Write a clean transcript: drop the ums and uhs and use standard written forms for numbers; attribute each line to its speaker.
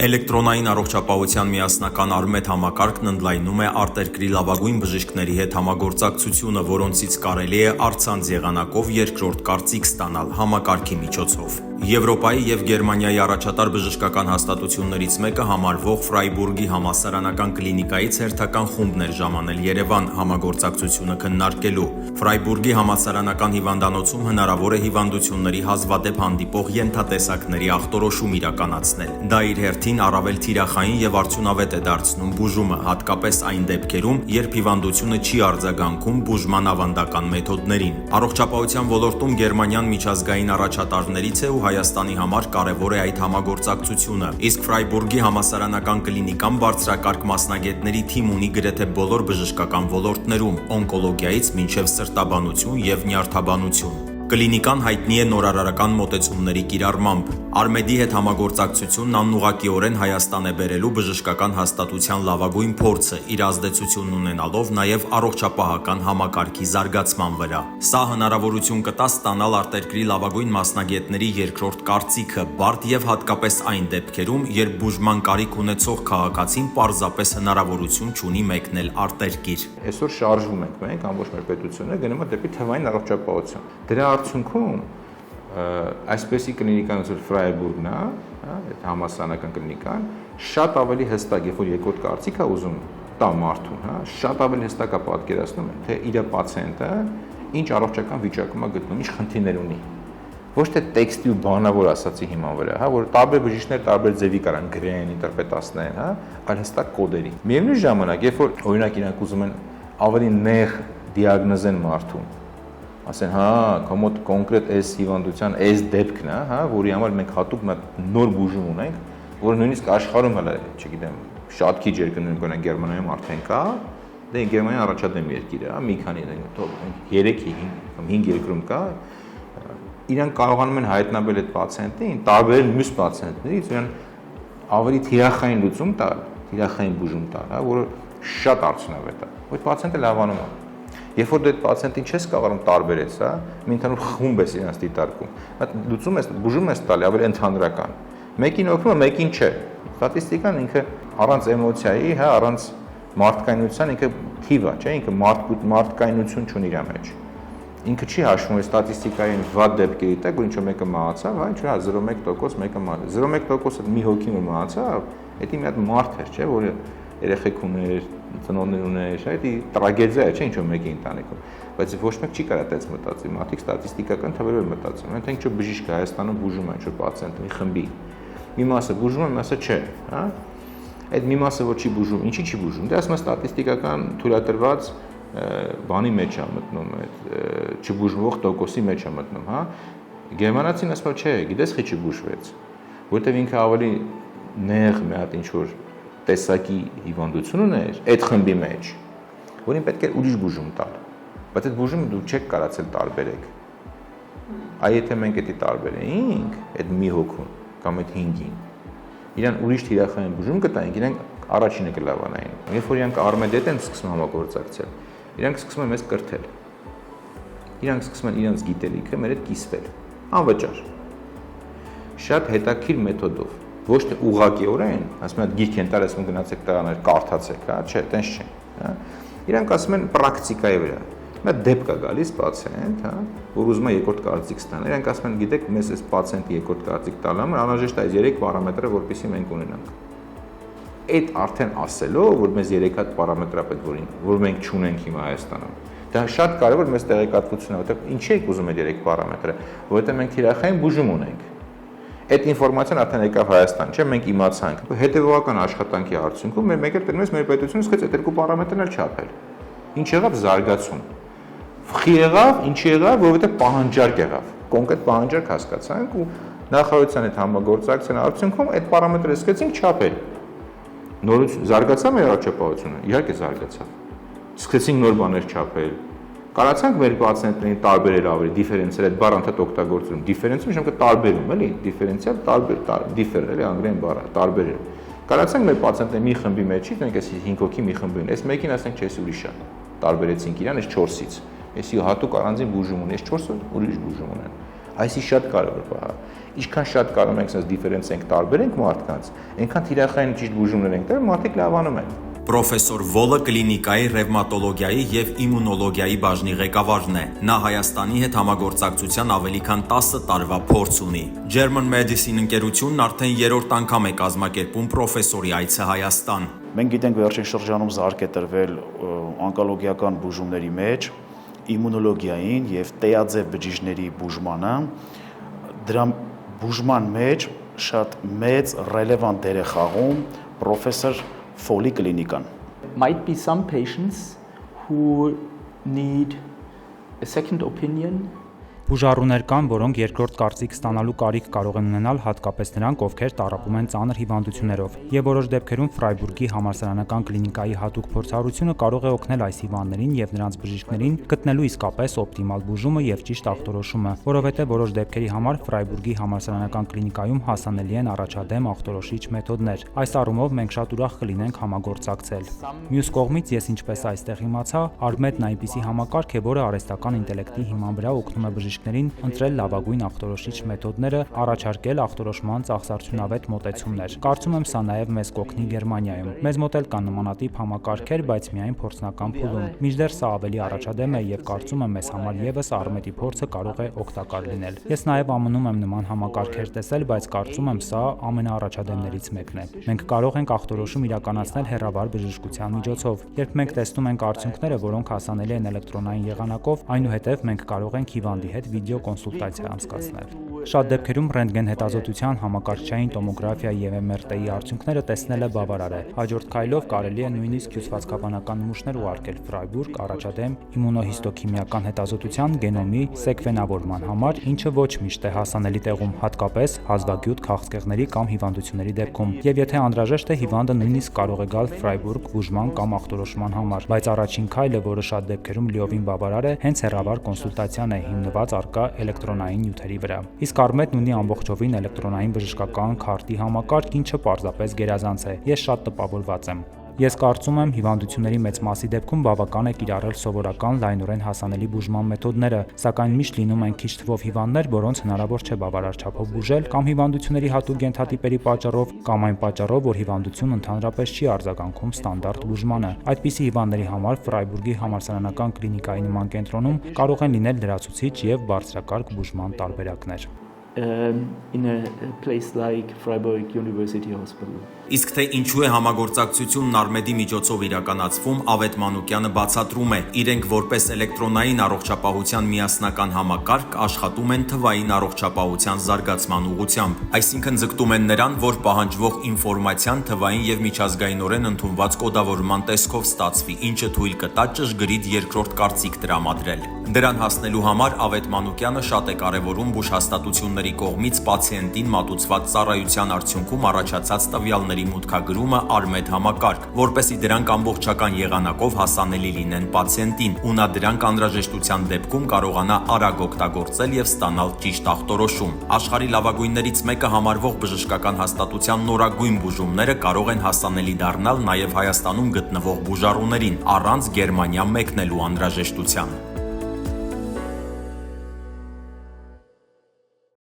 Speaker 1: Էլեկտրոնային առողջապահության միասնական Արմետ համակարգն ընդլայնում է արտերկրի լավագույն բժիշկների հետ համագործակցությունը, որոնցից կարելի է առցանց եղանակով երկրորդ կարծիք ստանալ համակարգի միջոցով։ Եվրոպայի և Գերմանիայի առաջատար բժշկական հաստատություններից մեկը համարվող Ֆրայբուրգի համալսարանական կլինիկայից հերթական խումբն էր ժամանել Երևան համագործակցությունը քննարկելու։ Ֆրայբուրգի համալսարանական հիվանդանոցում հնարավոր է հիվանդությունների հազվադեպ հանդիպող ենթատեսակների ախտորոշում իրականացնել։ Դա իր հերթին առավել թիրախային և արդյունավետ է դարձնում բուժումը, հատկապես այն դեպքերում, երբ հիվանդությունը չի արձագանքում բուժման ավանդական մեթոդներին։ Առողջապահության ոլորտում Գերմանիան միջազգային առաջատարներից է ու Հայաստանի համար կարևոր է այդ համագործակցությունը, իսկ Ֆրայբուրգի համալսարանական կլինիկան բարձրակարգ մասնագետների թիմ ունի գրեթե բոլոր բժշկական ոլորտներում՝ օնկոլոգիայից մինչև սրտաբանություն և նյարդաբանություն։ Կլինիկան հայտնի է նորարարական մոտեցումների կիրառմամբ։ Արմեդի հետ համագործակցությունն անուղղակիորեն Հայաստան է բերելու բժշկական հաստատության լավագույն փորձը, իր ազդեցությունն ունենալով նաև առողջապահական համակարգի զարգացման վրա։ Սա հնարավորություն կտա ստանալ արտերկրի լավագույն մասնագետների երկրորդ կարծիքը, բարդ և հատկապես այն դեպքերում, երբ բուժման կարիք ունեցող քաղաքացին պարզապես հնարավորություն չունի մեկնել արտերկիր։
Speaker 2: Այսօր շարժվում ենք մենք, ամբողջ մեր պետությունը գնում է դեպի թվային առողջապահություն։ Դրա արդյունքում այսպեսի կլինիկան ոնց որ Ֆրայբուրգն է, այդ համալսարանական կլինիկան, շատ ավելի հստակ, երբ որ երկրորդ կարծիք է ուզում տա մարդուն, շատ ավելի հստակ է պատկերացնում, թե իր պացիենտը ինչ առողջական վիճակում է գտնվում, ինչ խնդիրներ ունի։ Ոչ թե տեքստի ու բանավոր ասացի հիման վրա, որ տարբեր բժիշկներ տարբեր ձևի կարան գրեն, ինտերպրետացնեն, այլ հստակ կոդերի։ Միևնույն ժամանակ, երբ որ օրինակ իրանք ուզում են ավելի նեղ դիագնոզեն մարդուն, ասեն, քո մոտ կոնկրետ այս հիվանդության այս դեպքն է, որի համար մենք հատուկ նոր բուժում ունենք, որը նույնիսկ աշխարհում հələ, չգիտեմ, շատ քիչ երկրներում կոնե Գերմանիայում արդեն կա, դե Գերմանիան առաջադեմ երկիր է, մի քանի 3-5 երկրում կա, իրանք կարողանում են հայտնաբերել այդ պացիենտին, տարբերել մյուս պացիենտներից, իրեն ավելի թիրախային լուծում տալ, թիրախային բուժում տալ, որը շատ արդյունավետ է, այդ պացիենտը լավանում է։ Երբ որ դու այդ պացիենտին չես կարողանում տարբերես, մի ընդհանուր խումբ ես իրանց դիտարկում, լուծում ես, բուժում ես տալի ավելի ընդհանրական։ Մեկին օգնում է, մեկին չէ։ Ստատիստիկան ինքը առանց էմոցիայի, առանց մարդկայնության ինքը թիվ է, չէ՞, ինքը մարդկայնություն չունի իր մեջ։ Ինքը չի հաշվում ստատիստիկային վատ դեպքերի տակ, որ ինչ-որ մեկը մահացավ, ինչ 0.1% մեկը մահացավ։ 0.1%-ը մի հոգի որ մահացավ, դա մի հատ մարդ էր, չէ՞, որ երեխեք ուներ, ծնողներ ուներ, դա տրագեդիա է, չէ՞, ինչ-որ մեկի ընտանիքում։ Բայց ոչ մեկ չի կարող այդպես մտածի, մարդիկ ստատիստիկական թվերով մտածում են, թե ինչ-որ բժիշկը Հայաստանում բուժում է ինչ-որ պացիենտի խմբի։ Մի մասը բուժում է, մի մասը չէ, Այդ մի մասը որ չի բուժում, ինչի չի բուժում։ Դե ասում է ստատիստիկական թույլատրված բանի մեջ է մտնում, այդ չբուժվող տոկոսի մեջ է մտնում, Գերմանացին ասում է, չէ, գիտես խի չբուժվեց, որտեղ ինքը ավելի նեղ մի հատ ինչ-որ տեսակի հիվանդություն ուներ այդ խմբի մեջ, որին պետք է ուրիշ բուժում տալ, բայց այդ բուժումը դու չեք կարացել տարբերեք։ Այ եթե մենք դա տարբերեինք, այդ մի հոգուն կամ այդ 5-ին, իրան ուրիշ թիրախային բուժում կտայինք, իրանք առաջինը կլավանային։ Երբ որ իրանք Արմեդի հետ են սկսում համագործակցել, իրանք սկսում են մեզ կրթել։ Իրանք սկսում են իրենց գիտելիքը մեր հետ կիսվել, անվճար։ Շատ հետաքրքիր մեթոդով, ոչ թե ուղղակիորեն, ասում են գիրք են տալ, ասում գնացեք տղաներ, կարդացեք, չէ, տենց չէ, Իրանք ասում են պրակտիկայի վրա։ Մի դեպք է գալիս պացիենտ, որ ուզում է երկրորդ կարծիք ստանալ։ Իրանք ասում են, գիտեք, մեզ այս պացիենտի երկրորդ կարծիք տալու համար անհրաժեշտ է այս 3 պարամետրը, որպեսզի մենք ունենանք։ Այդ արդեն ասելով, որ մեզ 3 հատ պարամետր է պետք, որ մենք չունենք հիմա Հայաստանում։ Դա շատ կարևոր մեզ տեղեկատվություն է, որտեղ ինչի եք ուզում այդ 3 պարամետրը, որովհետև մենք թիրախային բուժում ունենք։ Այդ ինֆորմացիան արդեն եկավ Հայաստան, չէ՞, մենք իմացանք։ Հետևողական աշխատանքի արդյունքում մեր մեկ էլ տենում ես մեր պետությունը սկսեց այդ 2 պարամետրն էլ չափել։ Ինչ եղավ զարգացում։ Խի եղավ, ինչի եղավ, որովհետև պահանջարկ եղավ։ Կոնկրետ պահանջարկ հասկացանք ու նախարարության հետ համագործակցության արդյունքում այդ պարամետրը սկսեցինք չափել։ Նորից զարգացավ մեր առողջապահությունը, իհարկե զարգացավ։ Սկսեցինք նոր բաներ չափել։ Կարացանք մեր պացիենտներին տարբերել ավելի, դիֆերենցիալ այդ բառը ընդհանուր օգտագործում։ Դիֆերենցիալ ժամանակ տարբերում, էլի, դիֆերենցիալ տարբեր, դիֆեր, էլի անգլերեն բառը, տարբերել։ Կարացանք մեր պացիենտների մի խմբի մեջից, մենք այս 5 հոգի մի խմբին, այս մեկին ասենք չէ, ուրիշ է։ Տարբերեցինք իրան այս 4-ից։ Էսի հատուկ առանձին բուժում ունի, այս 4-ը ուրիշ բուժում ունեն։ Այսի շատ կարևոր բան է։ Ինչքան շատ կարող ենք sense դիֆերենցիենք տարբերենք մարդկանց, այնքան թիրախային ճիշտ բուժումներ ենք տալ, մարդիկ լավանում են։
Speaker 1: Պրոֆեսոր Վոլը կլինիկայի ռևմատոլոգիայի եւ իմունոլոգիայի բաժնի ղեկավարն է։ Նա Հայաստանի հետ համագործակցության ավելի քան 10 տարվա փորձ ունի։ German Medicine ընկերությունն արդեն 3-րդ անգամ է կազմակերպում պրոֆեսորի այցը Հայաստան։
Speaker 3: Մենք գիտենք վերջին շրջանում զարգ է տրվել օնկոլոգիական բուժումների մեջ, իմունոլոգիային եւ տեաձև բջիջների բուժմանը, դրա բուժման մեջ շատ մեծ ռելևանտ դեր է խաղում պրոֆեսոր Foley կլինիկան։
Speaker 4: Might be some patients who need a second opinion.
Speaker 5: Բուժառուներ կան, որոնք երկրորդ կարծիք ստանալու կարիք կարող են ունենալ հատկապես նրանք, ովքեր տառապում են ծանր հիվանդություններով, եւ որոշ դեպքերում Ֆրայբուրգի համալսարանական կլինիկայի հատուկ փորձառությունը կարող է օգնել այս հիվանդներին եւ նրանց բժիշկներին գտնելու իսկապես օպտիմալ բուժումը եւ ճիշտ ախտորոշումը, որովհետեւ որոշ դեպքերի համար Ֆրայբուրգի համալսարանական կլինիկայում հասանելի են առաջադեմ ախտորոշիչ մեթոդներ։ Այս առումով մենք շատ ուրախ կլինենք համագործակցել։ Մյուս կողմից ես ինչպես այստեղ իմացա, Արմետն այնպիսի համակարգ է, որը արհեստական ինտելեկտի հիման վրա օգնում է բժիշկներին ընտրել լավագույն ախտորոշիչ մեթոդները, առաջարկել ախտորոշման ծախսարդյունավետ մոտեցումներ։ Կարծում եմ սա նաև մեզ կօգնի Գերմանիայում։ Մեզ մոտ էլ կան նմանատիպ համակարգեր, բայց միայն փորձնական փուլում։ Մինչդեռ սա ավելի առաջադեմ է եւ կարծում եմ մեզ համար եւս Արմետի փորձը կարող է օգտակար լինել։ Ես նաև ամնում եմ նման համակարգեր տեսել, բայց կարծում եմ սա ամենաառաջադեմներից մեկն է։ Մենք կարող ենք ախտորոշում իրականացնել հեռավար բժշկության միջոցով։ Երբ մենք տեսնում ենք արդյունքները, որոնք հասանելի են էլեկտրոնային եղանակով, այնուհետև մենք կարող ենք հիվանդի հետ վիդեո կոնսուլտացիա անցկացնել։ Շատ դեպքերում ռենտգեն հետազոտության, համակարգչային տոմոգրաֆիայի եւ MRT-ի արդյունքները տեսնելը բավարար է։ Հաջորդ քայլով կարելի է նույնիսկ հյուսվածքաբանական նմուշներ ուղարկել Ֆրայբուրգ առաջադեմ իմունոհիստոքիմիական հետազոտության գենոմի սեկվենավորման համար, ինչը ոչ միշտ է հասանելի տեղում, հատկապես հազվագյուտ քաղցկեղների կամ հիվանդությունների դեպքում։ Եվ եթե անհրաժեշտ է, հիվանդը նույնիսկ կարող է գալ Ֆրայբուրգ բուժման կամ ախտորոշման համար, բայց առաջին քայլը, որը շատ դեպքերում լիովին բավարար է, հենց հեռավար կոնսուլտացիան է, հիմնված առկա էլեկտրոնային նյութերի վրա։ Իսկ Արմետն ունի ամբողջովին էլեկտրոնային բժշկական քարտի համակարգ, ինչը պարզապես գերազանց է։ Ես շատ տպավորված եմ։ Ես կարծում եմ, հիվանդությունների մեծ մասի դեպքում բավական է կիրառել սովորական լայնորեն հասանելի բուժման մեթոդները, սակայն միշտ լինում են քիչ թվով հիվանդներ, որոնց հնարավոր չէ բավարար չափով բուժել, կամ հիվանդությունների հատուկ գենթատիպերի պատճառով, կամ այն պատճառով, որ հիվանդությունն ընդհանրապես չի արձագանքում ստանդարտ բուժմանը։ Այդպիսի հիվանդների համար Ֆրայբուրգի համալսարանական կլինիկայի նման կենտրոնում կարող են լինել լրացուցիչ եւ բարձրակարգ բուժման տարբերակներ։
Speaker 4: In a place like Freiburg University Hospital.
Speaker 1: Իսկ թե ինչու է համագործակցությունն Արմեդի միջոցով իրականացվում, Ավետ Մանուկյանը բացատրում է։ Իրենք որպես էլեկտրոնային առողջապահության միասնական համակարգ աշխատում են թվային առողջապահության զարգացման ուղղությամբ, այսինքն ձգտում են նրան, որ պահանջվող ինֆորմացիան թվային եւ միջազգայինորեն ընդունված կոդավորման տեսքով ստացվի, ինչը թույլ կտա ճշգրիտ երկրորդ կարծիք տրամադրել։ Դրան հասնելու համար Ավետ Մանուկյանը շատ է կարևորում բուժհաստատությունների կողմից պացիենտին մատուցված ծառայության արդյունքում առաջացած տվյալների մուտքագրումը Արմեդ համակարգ, որպեսզի դրանք ամբողջական եղանակով հասանելի լինեն պացիենտին, ու նա դրանք անհրաժեշտության դեպքում կարողանա արագ օգտագործել եւ ստանալ ճիշտ ախտորոշում։ Աշխարհի լավագույններից մեկը համարվող բժշկական հաստատության նորագույն բուժումները կարող են հասանելի դառնալ նաեւ Հայաստանում գտնվող բուժառուներին, առանց Գերմանիա մեկնելու անհրաժեշտության։